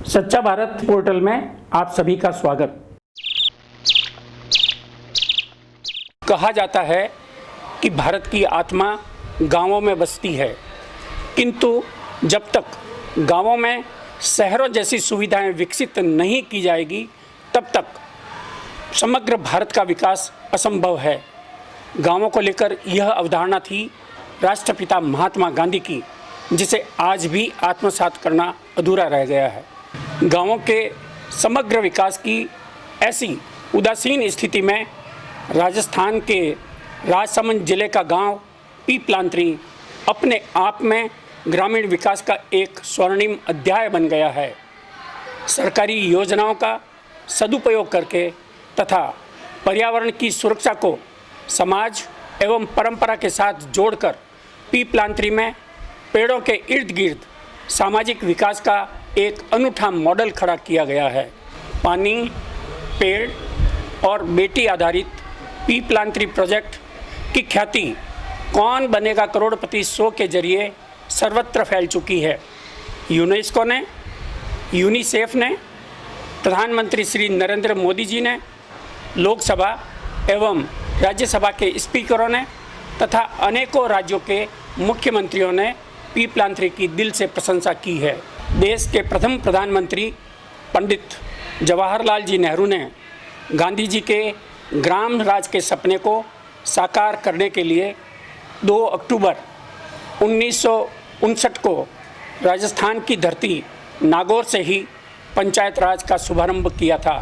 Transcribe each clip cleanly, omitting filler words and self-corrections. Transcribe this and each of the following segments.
सच्चा भारत पोर्टल में आप सभी का स्वागत। कहा जाता है कि भारत की आत्मा गांवों में बसती है, किंतु जब तक गांवों में शहरों जैसी सुविधाएं विकसित नहीं की जाएगी, तब तक समग्र भारत का विकास असंभव है। गांवों को लेकर यह अवधारणा थी राष्ट्रपिता महात्मा गांधी की, जिसे आज भी आत्मसात करना अधूरा रह गया है। गांवों के समग्र विकास की ऐसी उदासीन स्थिति में राजस्थान के राजसमंद जिले का गांव पीपलांत्री अपने आप में ग्रामीण विकास का एक स्वर्णिम अध्याय बन गया है। सरकारी योजनाओं का सदुपयोग करके तथा पर्यावरण की सुरक्षा को समाज एवं परंपरा के साथ जोड़कर पीपलांत्री में पेड़ों के इर्द गिर्द सामाजिक विकास का एक अनूठा मॉडल खड़ा किया गया है। पानी, पेड़ और बेटी आधारित पीपलांत्री प्रोजेक्ट की ख्याति कौन बनेगा करोड़पति शो के जरिए सर्वत्र फैल चुकी है। यूनेस्को ने, यूनिसेफ ने, प्रधानमंत्री श्री नरेंद्र मोदी जी ने, लोकसभा एवं राज्यसभा के स्पीकरों ने तथा अनेकों राज्यों के मुख्यमंत्रियों ने पीपलांत्री की दिल से प्रशंसा की है। देश के प्रथम प्रधानमंत्री पंडित जवाहरलाल जी नेहरू ने गांधी जी के ग्राम राज के सपने को साकार करने के लिए 2 अक्टूबर 1959 को राजस्थान की धरती नागौर से ही पंचायत राज का शुभारंभ किया था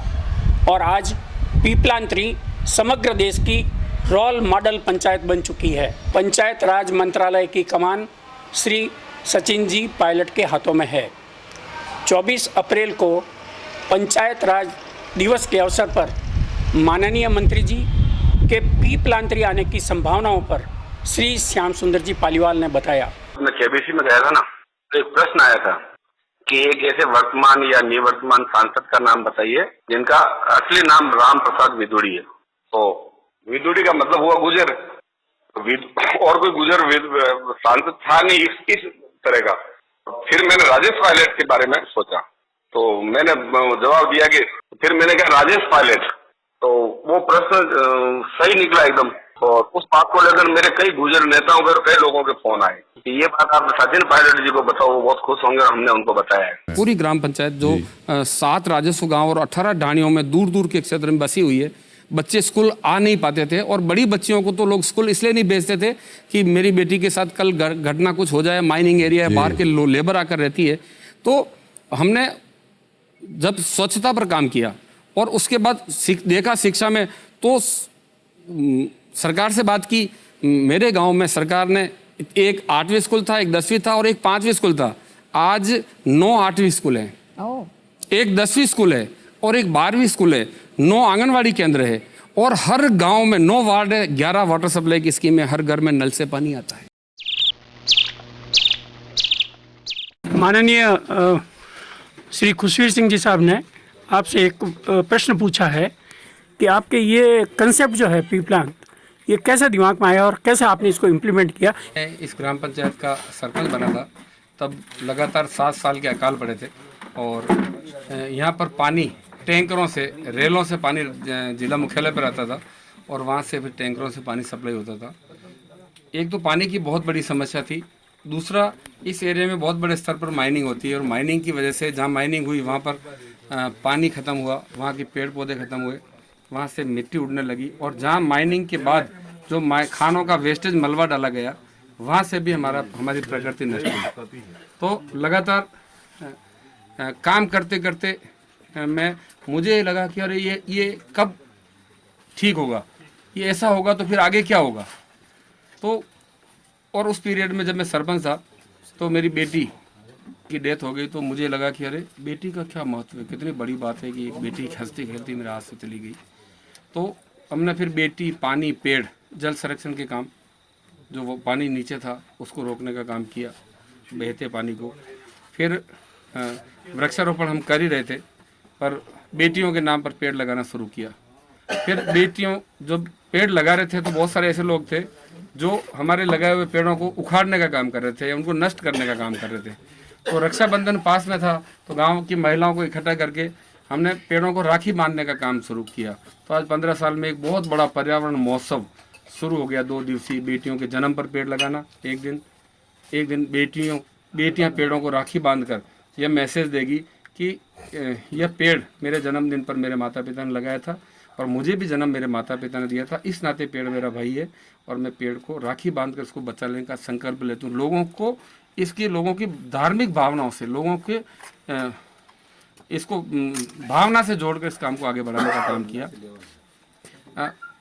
और आज पीपलांत्री समग्र देश की रोल मॉडल पंचायत बन चुकी है। पंचायत राज मंत्रालय की कमान श्री सचिन जी पायलट के हाथों में है। 24 अप्रैल को पंचायत राज दिवस के अवसर पर माननीय मंत्री जी के पीपलांत्री आने की संभावनाओं पर श्री श्याम सुंदर जी पालीवाल ने बताया। मैं केबीसी में गया था ना, तो एक प्रश्न आया था कि एक ऐसे वर्तमान या निवर्तमान सांसद का नाम बताइए जिनका असली नाम राम प्रसाद विदुड़ी है। तो विदुड़ी का मतलब हुआ गुजर, और कोई गुजर सांसद था नहीं इस तरह का। फिर मैंने राजेश पायलट के बारे में सोचा, तो मैंने जवाब दिया कि फिर मैंने कहा राजेश पायलट, तो वो प्रश्न सही निकला एकदम। और उस बात को लेकर मेरे कई गुजर नेताओं के और कई लोगों के फोन आए कि ये बात आप सचिन पायलट जी को बताओ, वो बहुत खुश होंगे, हमने उनको बताया है। पूरी ग्राम पंचायत जो 7 राजस्व गांव और 18 ढाणियों में दूर दूर के क्षेत्र में बसी हुई है, बच्चे स्कूल आ नहीं पाते थे और बड़ी बच्चियों को तो लोग स्कूल इसलिए नहीं भेजते थे कि मेरी बेटी के साथ कल घटना कुछ हो जाए, माइनिंग एरिया है, बाहर के लेबर आकर रहती है। तो हमने जब स्वच्छता पर काम किया और उसके बाद देखा शिक्षा में, तो सरकार से बात की। मेरे गांव में सरकार ने एक 8वीं स्कूल था, एक 10वीं था और एक 5वीं स्कूल था। आज 9 8वीं स्कूल हैं, एक 10वीं स्कूल है और एक 12वीं स्कूल है, 9 आंगनवाड़ी केंद्र है और हर गांव में 9 वार्ड है, 11 वाटर सप्लाई की स्कीम है, हर घर में नल से पानी आता है। माननीय श्री खुशवीर सिंह जी साहब ने आपसे एक प्रश्न पूछा है कि आपके ये कंसेप्ट जो है पीपलांत, ये कैसे दिमाग में आया और कैसे आपने इसको इम्प्लीमेंट किया? इस ग्राम पंचायत का सरपंच बना था, तब लगातार 7 साल के अकाल पड़े थे और यहाँ पर पानी टैंकरों से, रेलों से पानी जिला मुख्यालय पर आता था और वहाँ से फिर टैंकरों से पानी सप्लाई होता था। एक तो पानी की बहुत बड़ी समस्या थी, दूसरा इस एरिया में बहुत बड़े स्तर पर माइनिंग होती है और माइनिंग की वजह से जहाँ माइनिंग हुई वहाँ पर पानी ख़त्म हुआ, वहाँ के पेड़ पौधे ख़त्म हुए, वहाँ से मिट्टी उड़ने लगी और जहाँ माइनिंग के बाद जो खानों का वेस्टेज मलबा डाला गया, वहाँ से भी हमारी प्रकृति नष्ट हुई। तो लगातार काम करते करते मुझे लगा कि अरे ये कब ठीक होगा, ये ऐसा होगा तो फिर आगे क्या होगा। तो और उस पीरियड में जब मैं सरपंच था तो मेरी बेटी की डेथ हो गई, तो मुझे लगा कि अरे बेटी का क्या महत्व है, कितनी बड़ी बात है कि एक बेटी हंसती खेलती मेरे हाथ से चली गई। तो हमने फिर बेटी, पानी, पेड़, जल संरक्षण के काम, जो वो पानी नीचे था उसको रोकने का काम किया, बहते पानी को। फिर वृक्षारोपण हम कर ही रहे थे, पर बेटियों के नाम पर पेड़ लगाना शुरू किया। फिर बेटियों जो पेड़ लगा रहे थे, तो बहुत सारे ऐसे लोग थे जो हमारे लगाए हुए पेड़ों को उखाड़ने का काम कर रहे थे या उनको नष्ट करने का काम कर रहे थे। तो रक्षाबंधन पास में था, तो गांव की महिलाओं को इकट्ठा करके हमने पेड़ों को राखी बांधने का काम शुरू किया। तो आज 15 साल में एक बहुत बड़ा पर्यावरण महोत्सव शुरू हो गया। 2 दिवसीय बेटियों के जन्म पर पेड़ लगाना, एक दिन बेटियां पेड़ों को राखी बांधकर यह मैसेज देगी कि यह पेड़ मेरे जन्मदिन पर मेरे माता पिता ने लगाया था और मुझे भी जन्म मेरे माता पिता ने दिया था, इस नाते पेड़ मेरा भाई है और मैं पेड़ को राखी बांधकर उसको बचा लेने का संकल्प लेता हूँ। लोगों की धार्मिक भावनाओं से, लोगों के इसको भावना से जोड़कर इस काम को आगे बढ़ाने का काम किया।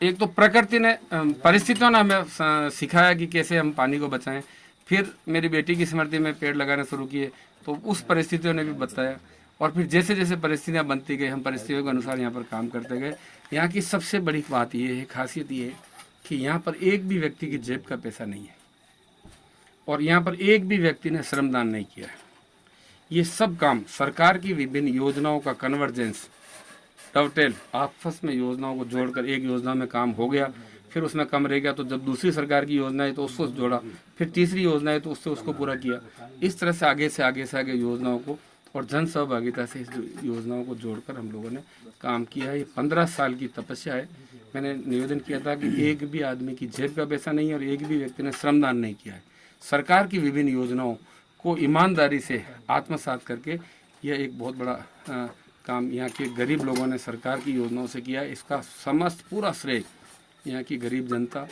एक तो प्रकृति ने, परिस्थितियों ने हमें सिखाया कि कैसे हम पानी को बचाएं। फिर मेरी बेटी की स्मृति में पेड़ लगाना शुरू किए, तो उस परिस्थितियों ने भी बताया। और फिर जैसे जैसे परिस्थितियाँ बनती गई, हम परिस्थितियों के अनुसार यहाँ पर काम करते गए। यहाँ की सबसे बड़ी बात ये है, खासियत ये है कि यहाँ पर एक भी व्यक्ति की जेब का पैसा नहीं है और यहाँ पर एक भी व्यक्ति ने श्रमदान नहीं किया है। ये सब काम सरकार की विभिन्न योजनाओं का कन्वर्जेंस, डवटेल, आपस में योजनाओं को जोड़कर एक योजना में काम हो गया, फिर उसमें कम रह गया तो जब दूसरी सरकार की योजना है तो उसको जोड़ा, फिर तीसरी योजना है तो उससे उसको पूरा किया। इस तरह से आगे योजनाओं को और जन सहभागिता से इस योजनाओं को जोड़कर हम लोगों ने काम किया है। ये 15 साल की तपस्या है। मैंने निवेदन किया था कि एक भी आदमी की जेब का पैसा नहीं है और एक भी व्यक्ति ने श्रमदान नहीं किया है। सरकार की विभिन्न योजनाओं को ईमानदारी से आत्मसात करके यह एक बहुत बड़ा काम यहाँ के गरीब लोगों ने सरकार की योजनाओं से किया है। इसका समस्त पूरा श्रेय यहाँ की गरीब जनता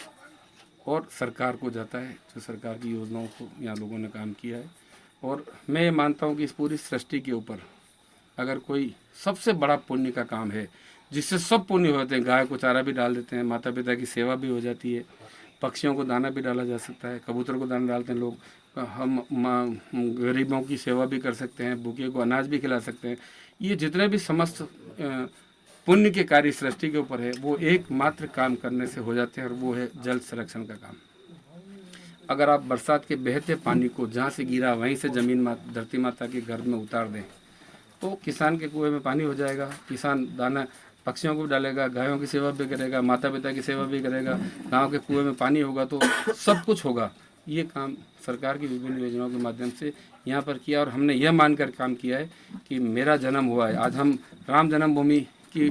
और सरकार को जाता है, जो सरकार की योजनाओं को यहाँ लोगों ने काम किया है। और मैं ये मानता हूँ कि इस पूरी सृष्टि के ऊपर अगर कोई सबसे बड़ा पुण्य का काम है, जिससे सब पुण्य होते हैं, गाय को चारा भी डाल देते हैं, माता पिता की सेवा भी हो जाती है, पक्षियों को दाना भी डाला जा सकता है, कबूतर को दाना डालते हैं लोग, हम गरीबों की सेवा भी कर सकते हैं, भूखे को अनाज भी खिला सकते हैं। ये जितने भी समस्त पुण्य के कार्य सृष्टि के ऊपर है, वो एकमात्र काम करने से हो जाते हैं और वो है जल संरक्षण का काम। अगर आप बरसात के बहते पानी को जहाँ से गिरा वहीं से धरती माता के घर में उतार दें तो किसान के कुएं में पानी हो जाएगा, किसान दाना पक्षियों को भी डालेगा, गायों की सेवा भी करेगा, माता पिता की सेवा भी करेगा, गांव के कुएं में पानी होगा तो सब कुछ होगा। ये काम सरकार की विभिन्न योजनाओं के माध्यम से यहाँ पर किया और हमने यह मानकर काम किया है कि मेरा जन्म हुआ है। आज हम राम जन्मभूमि की,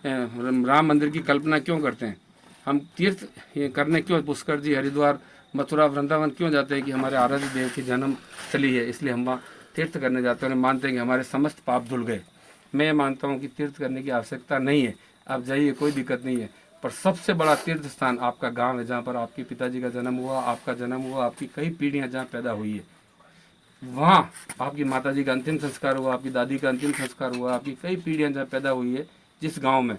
राम मंदिर की कल्पना क्यों करते हैं, हम तीर्थ करने क्यों पुष्कर जी, हरिद्वार, मथुरा, वृंदावन क्यों जाते हैं कि हमारे आराध्य देव की जन्म स्थली है, इसलिए हम वहाँ तीर्थ करने जाते हैं और मानते हैं कि हमारे समस्त पाप धुल गए। मैं मानता हूँ कि तीर्थ करने की आवश्यकता नहीं है, आप जाइए, कोई दिक्कत नहीं है, पर सबसे बड़ा तीर्थ स्थान आपका गांव है, जहाँ पर आपके पिताजी का जन्म हुआ, आपका जन्म हुआ, आपकी कई पीढ़ियाँ जहाँ पैदा हुई है, वहाँ आपकी माताजी का अंतिम संस्कार हुआ, आपकी दादी का अंतिम संस्कार हुआ, आपकी कई पीढ़ियाँ जहाँ पैदा हुई है जिस गाँव में,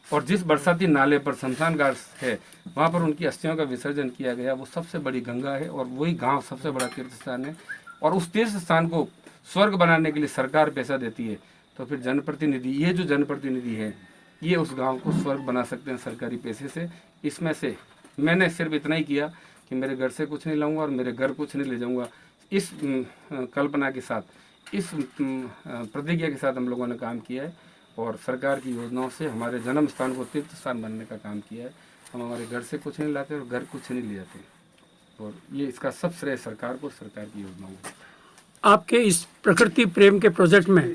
और जिस बरसाती नाले पर शमशान घाट है वहाँ पर उनकी अस्थियों का विसर्जन किया गया, वो सबसे बड़ी गंगा है और वही गांव सबसे बड़ा तीर्थ स्थान है। और उस तीर्थ स्थान को स्वर्ग बनाने के लिए सरकार पैसा देती है, तो फिर जनप्रतिनिधि, ये जो जनप्रतिनिधि है, ये उस गांव को स्वर्ग बना सकते हैं सरकारी पैसे से। इसमें से मैंने सिर्फ इतना ही किया कि मेरे घर से कुछ नहीं लाऊंगा और मेरे घर कुछ नहीं ले जाऊंगा। इस कल्पना के साथ, इस प्रतिज्ञा के साथ हम लोगों ने काम किया है और सरकार की योजनाओं से हमारे जन्म स्थान को तीर्थ स्थान बनने का काम किया है। हम हमारे घर से कुछ नहीं लाते और घर कुछ नहीं ले जाते, और ये इसका सब श्रेय सरकार को, सरकार की योजनाओं को। आपके इस प्रकृति प्रेम के प्रोजेक्ट में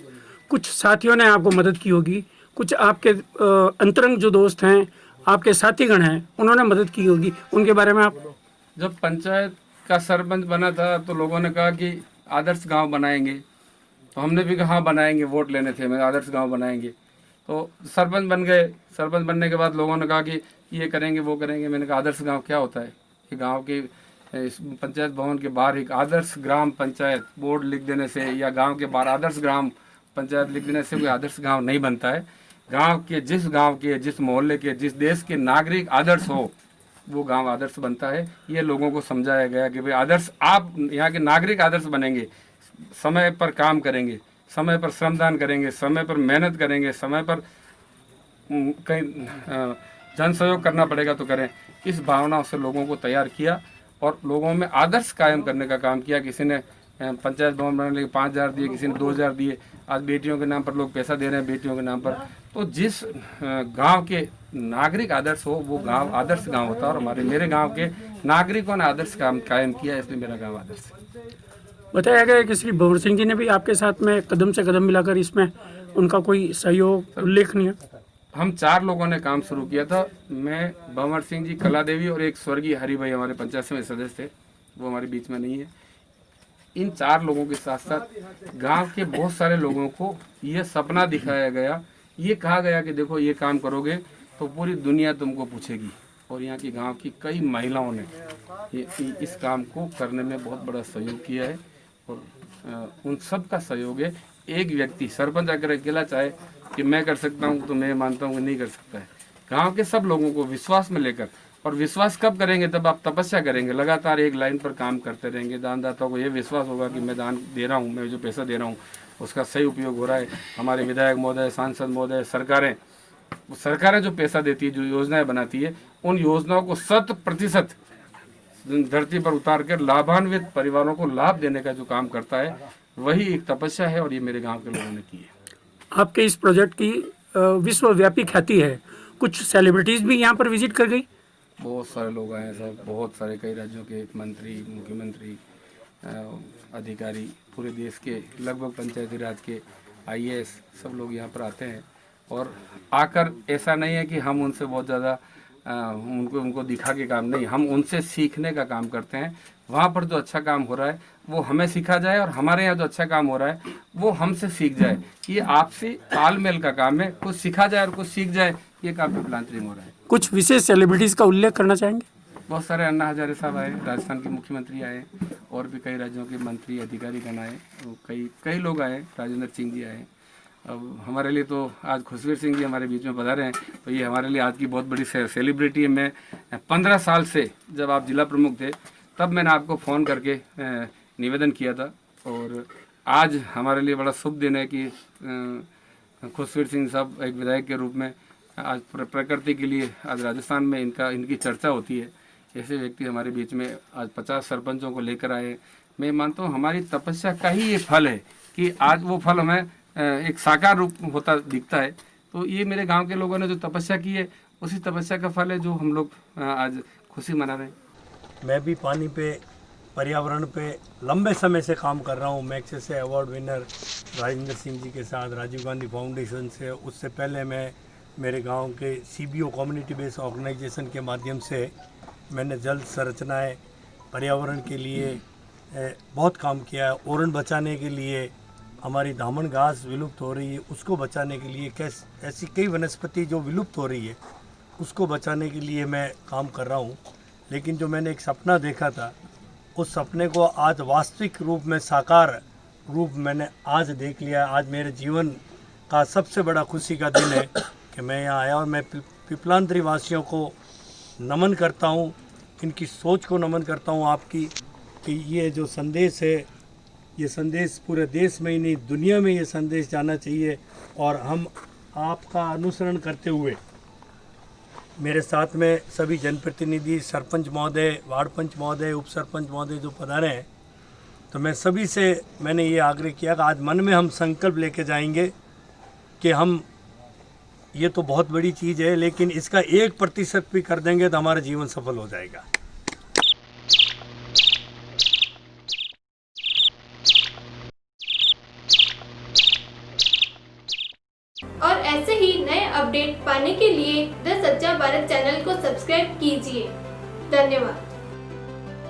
कुछ साथियों ने आपको मदद की होगी, कुछ आपके अंतरंग जो दोस्त हैं, आपके साथीगण हैं, उन्होंने मदद की होगी, उनके बारे में आप। जब पंचायत का सरपंच बना था तो लोगों ने कहा कि आदर्श गांव बनाएंगे, तो हमने भी कहा हाँ बनाएंगे, वोट लेने थे, मैं आदर्श गांव बनाएंगे। तो सरपंच बन गए, सरपंच बनने के बाद लोगों ने कहा कि ये करेंगे वो करेंगे। मैंने कहा आदर्श गांव क्या होता है? ये गांव के पंचायत भवन के बाहर एक आदर्श ग्राम पंचायत बोर्ड लिख देने से या गांव के बाहर आदर्श ग्राम पंचायत लिख देने से कोई आदर्श गांव नहीं बनता है। गांव के जिस मोहल्ले के, जिस देश के नागरिक आदर्श हो, वो गांव आदर्श बनता है। ये लोगों को समझाया गया कि भाई आदर्श, आप यहाँ के नागरिक आदर्श बनेंगे, समय पर काम करेंगे, समय पर श्रमदान करेंगे, समय पर मेहनत करेंगे, समय पर कहीं जन सहयोग करना पड़ेगा तो करें। इस भावना से लोगों को तैयार किया और लोगों में आदर्श कायम करने का काम किया। किसी ने पंचायत भवन बनाने के 5,000 दिए, किसी ने 2,000 दिए। आज बेटियों के नाम पर लोग पैसा दे रहे हैं, बेटियों के नाम पर। तो जिस गांव के नागरिक आदर्श हो वो गांव आदर्श गांव होता है, और मेरे गांव के नागरिकों ने आदर्श काम कायम किया, इसलिए मेरा गांव आदर्श है। बताया गया है कि श्री भंवर सिंह जी ने भी आपके साथ में कदम से कदम मिलाकर इसमें उनका कोई सहयोग उल्लेखनीय। हम 4 लोगों ने काम शुरू किया था। मैं, भंवर सिंह जी, कला देवी और एक स्वर्गीय हरि भाई हमारे पंचायत समिति सदस्य थे, वो हमारे बीच में नहीं है। इन 4 लोगों के साथ साथ गांव के बहुत सारे लोगों को ये सपना दिखाया गया, ये कहा गया कि देखो ये काम करोगे तो पूरी दुनिया तुमको पूछेगी। और यहाँ की गांव की कई महिलाओं ने इस काम को करने में बहुत बड़ा सहयोग किया है। और उन सब का सहयोग है। एक व्यक्ति सरपंच अगर अकेला चाहे कि मैं कर सकता हूँ तो मैं मानता हूँ कि नहीं कर सकता है। गांव के सब लोगों को विश्वास में लेकर, और विश्वास कब करेंगे, तब आप तपस्या करेंगे, लगातार एक लाइन पर काम करते रहेंगे। दानदाताओं को ये विश्वास होगा कि मैं दान दे रहा हूँ, मैं जो पैसा दे रहा हूँ उसका सही उपयोग हो रहा है। हमारे विधायक महोदय, सांसद महोदय, सरकारें जो पैसा देती है, जो योजनाएं बनाती है, उन योजनाओं को 100% धरती पर उतार कर लाभान्वित परिवारों को लाभ देने का जो काम करता है, वही एक तपस्या है। और ये मेरे गांव के लोगों ने की है। आपके इस प्रोजेक्ट की विश्वव्यापी ख्याति है। कुछ सेलिब्रिटीज भी यहाँ पर विजिट कर गई। बहुत सारे लोग आए हैं सर, बहुत सारे, कई राज्यों के मंत्री, मुख्यमंत्री, अधिकारी, पूरे देश के लगभग पंचायती राज के IAS सब लोग यहाँ पर आते हैं। और आकर ऐसा नहीं है कि हम उनसे बहुत ज़्यादा उनको दिखा के काम नहीं, हम उनसे सीखने का काम करते हैं। वहाँ पर जो अच्छा काम हो रहा है वो हमें सीखा जाए, और हमारे यहाँ जो अच्छा काम हो रहा है वो हमसे सीख जाए। ये आपसी तालमेल का काम है, कुछ सीखा जाए और कुछ सीख जाए, ये काफ़ी प्लांटरिंग हो रहा है। कुछ विशेष सेलिब्रिटीज का उल्लेख करना चाहेंगे। बहुत सारे, अन्ना हजारे साहब आए, राजस्थान के मुख्यमंत्री आए, और भी कई राज्यों के मंत्री, अधिकारी गण आए, कई लोग आए, राजेंद्र सिंह जी आए। अब हमारे लिए तो आज खुशवीर सिंह जी हमारे बीच में पधारे हैं, तो ये हमारे लिए आज की बहुत बड़ी सेलिब्रिटी है। मैं 15 साल से, जब आप जिला प्रमुख थे तब मैंने आपको फ़ोन करके निवेदन किया था, और आज हमारे लिए बड़ा शुभ दिन है कि खुशवीर सिंह साहब एक विधायक के रूप में आज प्रकृति के लिए आज राजस्थान में इनकी चर्चा होती है। ऐसे व्यक्ति हमारे बीच में आज 50 सरपंचों को लेकर आए। मैं मानता हूँ हमारी तपस्या का ही ये फल है कि आज वो फल हमें एक साकार रूप होता दिखता है। तो ये मेरे गांव के लोगों ने जो तपस्या की है, उसी तपस्या का फल है जो हम लोग आज खुशी मना रहे हैं। मैं भी पानी पे, पर्यावरण पे लंबे समय से काम कर रहा हूँ। Magsaysay award winner Rajendra Singh ji के साथ, राजीव गांधी फाउंडेशन से, उससे पहले मैं मेरे गांव के CBO कम्युनिटी बेस्ड ऑर्गेनाइजेशन के माध्यम से मैंने जल संरचनाएं, पर्यावरण के लिए बहुत काम किया है। ओरण बचाने के लिए, हमारी दामन घास विलुप्त हो रही है उसको बचाने के लिए, ऐसी कई वनस्पति जो विलुप्त हो रही है उसको बचाने के लिए मैं काम कर रहा हूँ। लेकिन जो मैंने एक सपना देखा था, उस सपने को आज वास्तविक रूप में, साकार रूप मैंने आज देख लिया। आज मेरे जीवन का सबसे बड़ा खुशी का दिन है कि मैं यहाँ आया, और मैं पिपलांतरी वासियों को नमन करता हूँ, इनकी सोच को नमन करता हूँ आपकी, कि ये जो संदेश है, ये संदेश पूरे देश में ही नहीं, दुनिया में ये संदेश जाना चाहिए। और हम आपका अनुसरण करते हुए, मेरे साथ में सभी जनप्रतिनिधि, सरपंच महोदय, वार्ड पंच महोदय, उप सरपंच महोदय जो पधारे हैं, तो मैं सभी से मैंने ये आग्रह किया कि आज मन में हम संकल्प लेके जाएंगे कि हम, ये तो बहुत बड़ी चीज़ है, लेकिन इसका 1% भी कर देंगे तो हमारा जीवन सफल हो जाएगा। और ऐसे ही नए अपडेट पाने के लिए द सच्चा भारत चैनल को सब्सक्राइब कीजिए। धन्यवाद।